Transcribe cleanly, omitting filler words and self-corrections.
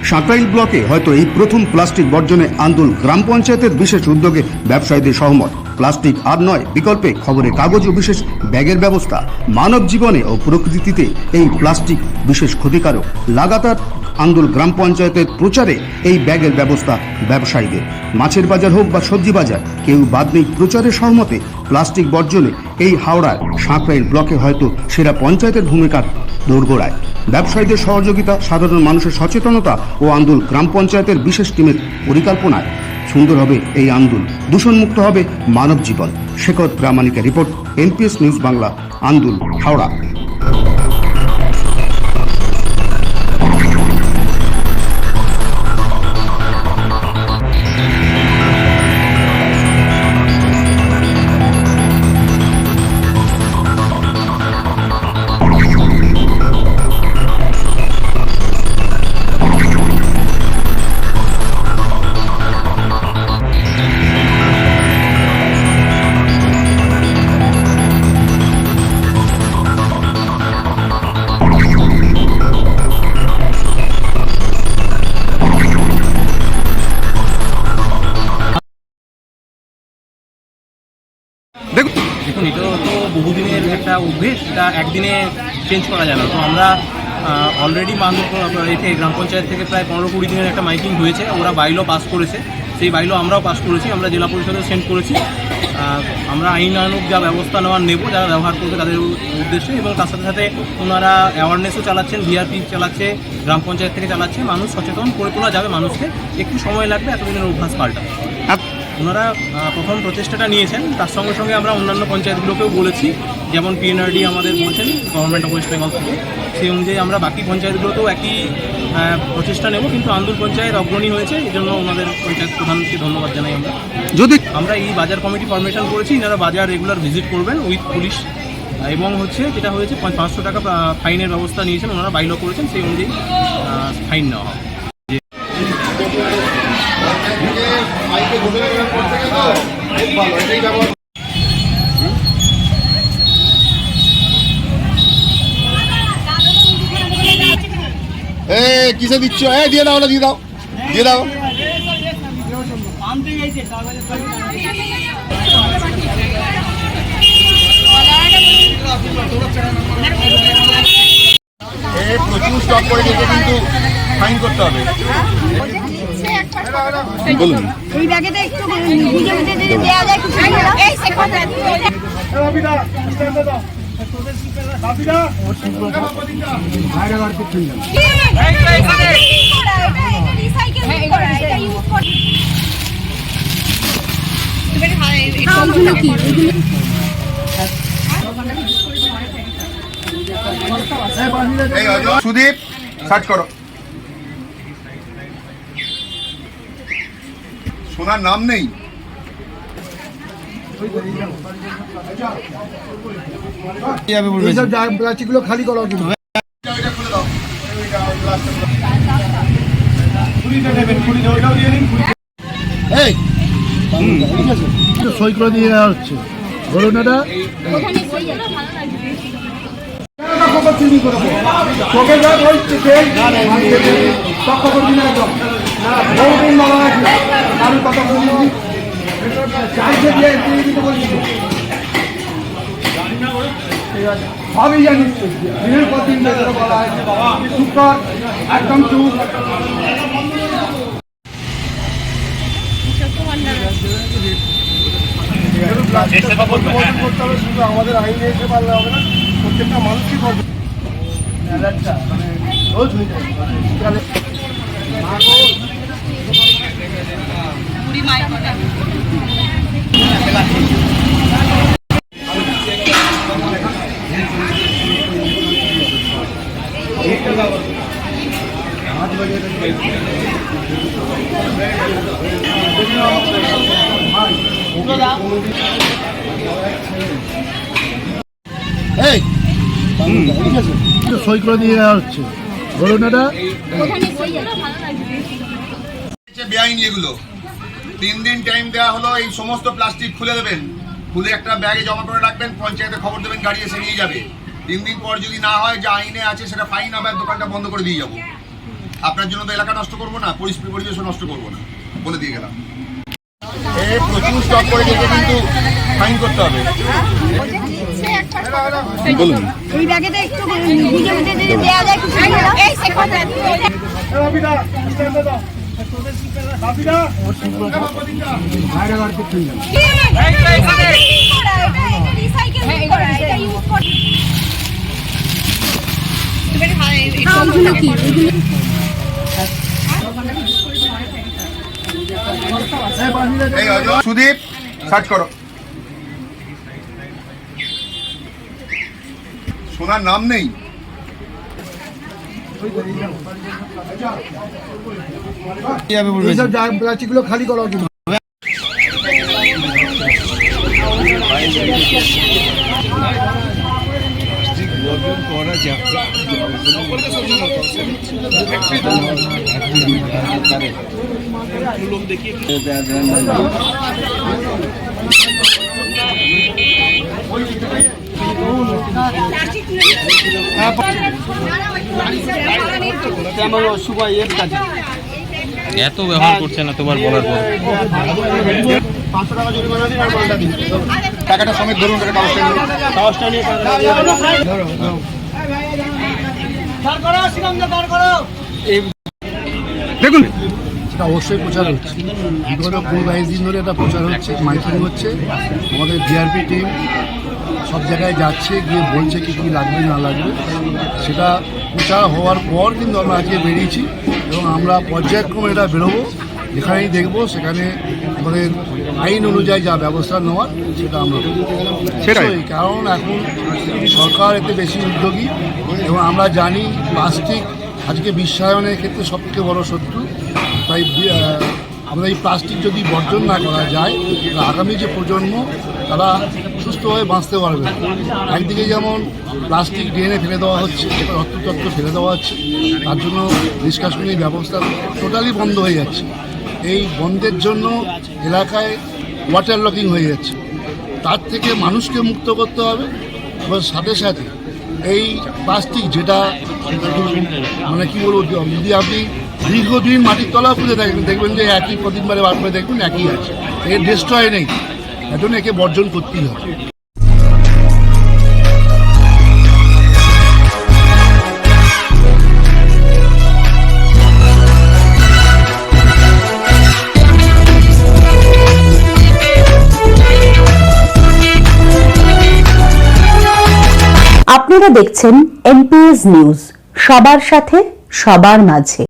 সাঁকরাইল ব্লকে হয়তো এই প্রথম প্লাস্টিক বর্জনে আন্দোলন গ্রাম পঞ্চায়েতের বিশেষ উদ্যোগে ব্যবসায়ীদের সহমত। প্লাস্টিক আর নয়, বিকল্পে খবরের কাগজ ও বিশেষ ব্যাগের ব্যবস্থা। মানব জীবনে ও প্রকৃতিতে এই প্লাস্টিক বিশেষ ক্ষতিকারক। লাগাতার আন্দোলন গ্রাম পঞ্চায়েতের প্রচারে এই ব্যাগের ব্যবস্থা ব্যবসায়ীদের। মাছের বাজার হোক বা সবজি বাজার, কেউ বাদ নেই প্রচারের সহমতে। প্লাস্টিক বর্জনে এই হাওড়ার সাঁকরাইল ব্লকে হয়তো সেরা পঞ্চায়েতের ভূমিকা দোরগোড়ায়। ব্যবসায়ীদের সহযোগিতা, সাধারণ মানুষের সচেতনতা ও আন্দোলন গ্রাম পঞ্চায়েতের বিশেষ টিমের পরিকল্পনায় সুন্দর হবে এই আন্দোলন, দূষণমুক্ত হবে মানব জীবন। শেখর প্রামাণিকের রিপোর্ট, এনপিএস নিউজ বাংলা, আন্দোলন, হাওড়া। দেখুন, এটা তো বহুদিনের একটা অভ্যেস, এটা একদিনে চেঞ্জ করা যায় না। তো আমরা অলরেডি এতে গ্রাম পঞ্চায়েত থেকে প্রায় 15-20 দিনের একটা মাইকিং হয়েছে, ওরা বাইলও পাস করেছে। সেই বাইলও আমরাও পাস করেছি, আমরা জেলা পরিষদে সেন্ড করেছি। আমরা আইনানুগ যা ব্যবস্থা নেওয়ার নেব যারা ব্যবহার করবে তাদের উদ্দেশ্যে, এবং তার সাথে সাথে ওনারা অ্যাওয়ারনেসও চালাচ্ছেন, ভিআরপি চালাচ্ছে, গ্রাম পঞ্চায়েত থেকে চালাচ্ছে। মানুষ সচেতন করে তোলা যাবে, মানুষকে একটু সময় লাগবে এতদিনের অভ্যাস পাল্টাতে। ওনারা প্রথম প্রচেষ্টাটা নিয়েছেন, তার সঙ্গে সঙ্গে আমরা অন্যান্য পঞ্চায়েতগুলোকেও বলেছি, যেমন পিএনআরডি আমাদের বলছেন গভর্নমেন্ট অফ ওয়েস্ট বেঙ্গল থেকে, সেই অনুযায়ী আমরা বাকি পঞ্চায়েতগুলোতেও একই প্রচেষ্টা নেব। কিন্তু আন্দুল পঞ্চায়েত অগ্রণী হয়েছে, এই জন্য ওনাদের পঞ্চায়েত প্রধানকে ধন্যবাদ জানাই। আমরা এই বাজার কমিটি ফরমেশন করেছি, এনারা বাজার রেগুলার ভিজিট করবেন উইথ পুলিশ, এবং যেটা হয়েছে 500 টাকা ফাইনের ব্যবস্থা নিয়েছেন, ওনারা বাইল করেছেন, সেই অনুযায়ী ফাইন নেওয়া হবে। কিসে দিচ্ছ? দিয়ে দাও, দিয়ে দাও, দিয়ে দাও। প্রচুর স্টক করে দিয়েছে, কিন্তু ফাইন করতে হবে। বলুন, এই ব্যাগেতে একটু দেওয়া যায় কিছু? এই সেকন্ডে সুদীপ সার্চ করো। সোনার নাম নেই। প্লাস্টিকগুলো খালি করো, কিন্তু সই করে দিয়ে দেওয়া হচ্ছে। বলুন, এটা সবই জানি, দিনের পর দিন সুপার একদম চুপ। করতে হবে, শুধু আমাদের আইনে এসে পারলে হবে না, প্রত্যেকটা মানুষই করবে। রোজ হয়ে যায়। সই করে দিয়ে দেওয়া হচ্ছে। বলুন, এটা বেআইনি। এগুলো 3 দিন টাইম দেওয়া হলো, এই সমস্ত প্লাস্টিক খুলে দেবেন, খুলে একটা ব্যাগে জমা করে রাখবেন, পঞ্চায়েতে খবর দেবেন, গাড়ি এসে নিয়ে যাবে। 3 দিন পর যদি না হয়, যা আইনে আছে সেটা ফাইন হবে, দোকানটা বন্ধ করে দিয়ে যাবো। আপনার জন্য তো এলাকা নষ্ট করবো না, পরিবেশও নষ্ট করবো না, বলে দিয়ে গেলাম। প্রচুর স্টক করে গেছে, কিন্তু ফাইন করতে হবে। বলুন। এই ব্যাগেতে একটু বুঝে বুঝে যদি দেওয়া যায় কিছু এই সে কথা সুদীপ সার্চ করো, সোনার নাম নেই। প্লাস্টিকগুলো খালি করো কিন্তু এত ব্যবহার করছে না তোমার বলার পর। 500 টাকা জরিমানা দিন আর মালটা দিন। টাকাটা সমেত ধরুন, কাগজটা নিয়ে দেখুন, সেটা অবশ্যই প্রচার হচ্ছে। বিগত 22 দিন ধরে এটা প্রচার হচ্ছে, মাইকিং হচ্ছে। আমাদের ভিআরপি টিম সব জায়গায় যাচ্ছে, গিয়ে বলছে কী কী লাগবে না লাগবে। সেটা প্রচার হওয়ার পর কিন্তু আমরা আজকে বেরিয়েছি এবং আমরা পর্যায়ক্রমে এটা বেরোবো। যেখানেই দেখবো সেখানে আমাদের আইন অনুযায়ী যা ব্যবস্থা নেওয়ার সেটা আমরা সেটাই। কারণ এখন সরকার এতে বেশি উদ্যোগী এবং আমরা জানি প্লাস্টিক আজকে বিশ্বায়নের ক্ষেত্রে সবথেকে বড় শত্রু। তাই আমরা এই প্লাস্টিক যদি বর্জন না করা যায়, আগামী যে প্রজন্ম তারা সুস্থভাবে বাঁচতে পারবে। একদিকে যেমন প্লাস্টিক ড্রেনে ফেলে দেওয়া হচ্ছে, রক্ততত্ত্ব ফেলে দেওয়া হচ্ছে, তার জন্য নিষ্কাশনের ব্যবস্থা টোটালি বন্ধ হয়ে যাচ্ছে। এই বন্ধের জন্য এলাকায় ওয়াটার লকিং হয়ে যাচ্ছে। তার থেকে মানুষকে মুক্ত করতে হবে এবং সাথে সাথে এই প্লাস্টিক যেটা মানে কী বলবো, যদি আপনি দীর্ঘদিন মাটির তলাও খুঁজে দেখবেন যে একই কদিনবারে বার করে দেখবেন একই আছে, এর ডিস্ট্রয় নেই। এখন একে বর্জন করতেই হবে। আপনারা দেখছেন এনপিএস নিউজ, সবার সাথে সবার মাঝে।